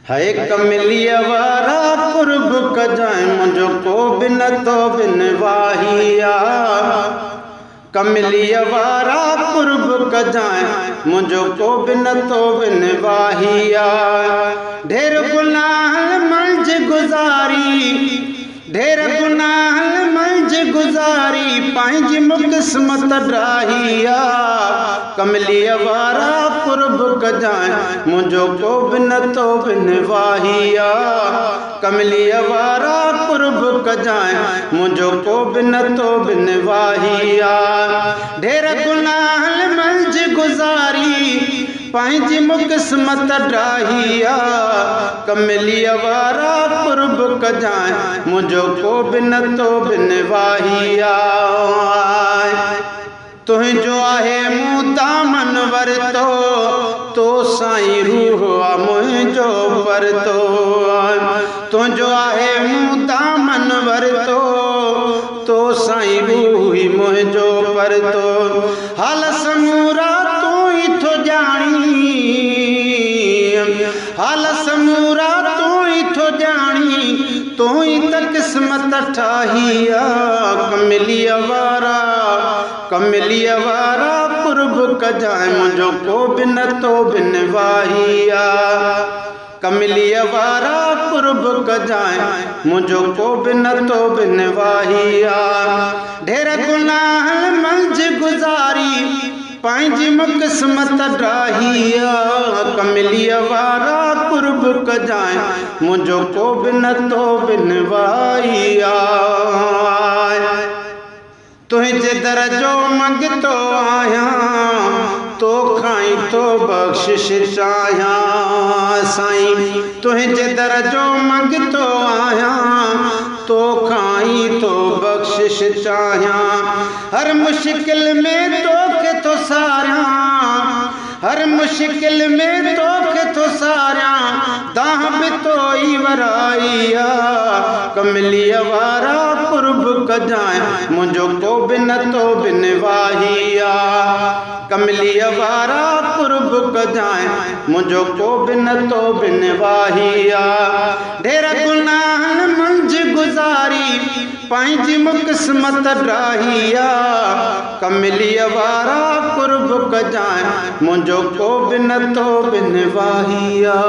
है कमली वारा कुर्ब कजाए मुझो को बिन तो बिन वाहिया। कमली वारा कुर्ब कजाए मुझो को बिन तो बिन वाहिया। ढेर गुनाह मंज गुजारी, ढेर गुनाह मंज गुजारी पंहिंजी मुक़िस्मत ड्राहिया। कमली वारा कुर्ब कजाए मुझो को बिन तो बिन वाहिया। कमली वारा कुर्ब कजाए मुझो को बिन तो बिन वाहिया। ढेर गुनाह मंज गुजारी पंहिंजी मुक़िस्मत ड्राहिया। कमली वारा कुर्ब कजाए मुझो को बिन तो बिन वाहिया। तुंहिंजो आहे मूं दामन वरतो तो साईं रूह मुंहिंजो परतो। तुंहिंजो आहे मूं दामन वरतो तो साईं रूह मुंहिंजो परतो। हाल समूरा तूं ई थो ॼाणी, हाल समूरा तूं ई थो ॼाणी, तूं ई त क़िस्मत ठाही आ। कमली वारा, कमली वारा कुर्ब कजाए मुझो को बिन तो बिन वाहिया। कमली वारा कुर्ब कजाए मुझो को बिन तो बिन वाहिया। ढेर गुनाह मंज गुजारी पंहिंजी मुक़िस्मत ड्राहिया। कमली वारा कुर्ब कजाए मुझो को बिन तो बिन वाहिया। तुझे दर जो मंगतो आया तो खाई तो बख्शिश चाया। साईं तुझे दर जो मंगतो आया तो खाई तो बख्शिश चाया। हर मुश्किल में तोखे तो सारा, हर मुश्किल में तोखे तो सारा, दाह भी तो ई वराइया। कमली वारा कुर्ब कजाए मुझो को बिन तो बिन वाहिया। कमली वारा कुर्ब कजाए मुझो को बिन तो बिन वाहिया। ढेर गुनाह मंज गुजारी पंहिंजी मुक़िस्मत ड्राहिया। कमली वारा कुर्ब कजाए मुझो को बिन तो बिन वाहिया।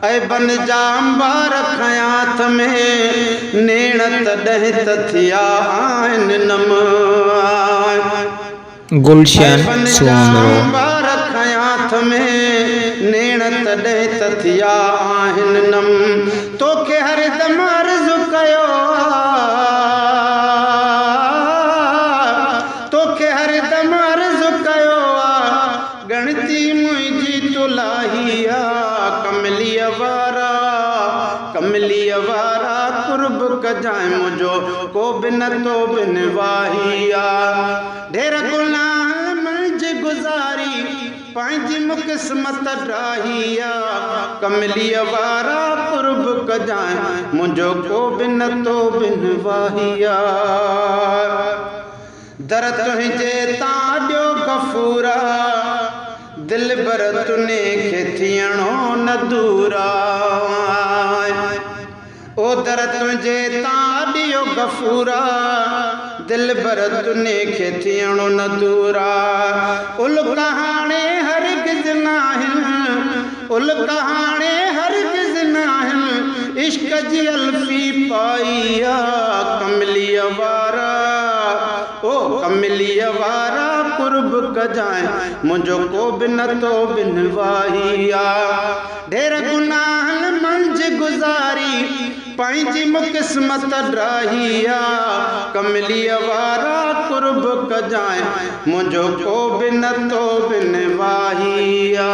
ऐ बन जा अंबार खयात में नेण तॾहिं त थिया आहिनि नम। गुलशन सोनरो अंबार खयात में नेण तॾहिं त थिया आहिनि नम। तोखे हरदम अर्ज़ु कयो, तोखे हरदम अर्ज़ु कयो गणती मुंहिंजी तुलाहिया। कमली वारा, कमली वारा कुर्ब कजाए मुझो को बिन तो बिन वाहिया। ढेर गुनाह मंज गुजारी पंहिंजी मुक़िस्मत ड्राहिया। कमली वारा कुर्ब कजाए मुझो को बिन तो बिन वाहिया। दर तुंहिंजे तां ॾियो गफ़ूरा, दिल बर तुने खे थियणो न दूरा। ओ दर तुंहिंजे तां ॾियो गफ़ूरा, दिल बर तुने खे थियणो न दूरा। उल कहाणे हरगिज़ नाहिनि, उल कहाणे हरगिज़ नाहिनि, इश्क जी अल्फी पाई आ। कमली वारा, ओ कमली वारा कुर्ब कजाए मुझो को बिन तो बिन वाहिया। ढेर गुनाह मंज गुजारी पंहिंजी मुक़िस्मत ड्राहिया। कमली वारा कुर्ब कजाए मुझो को बिन तो बिन वाहिया।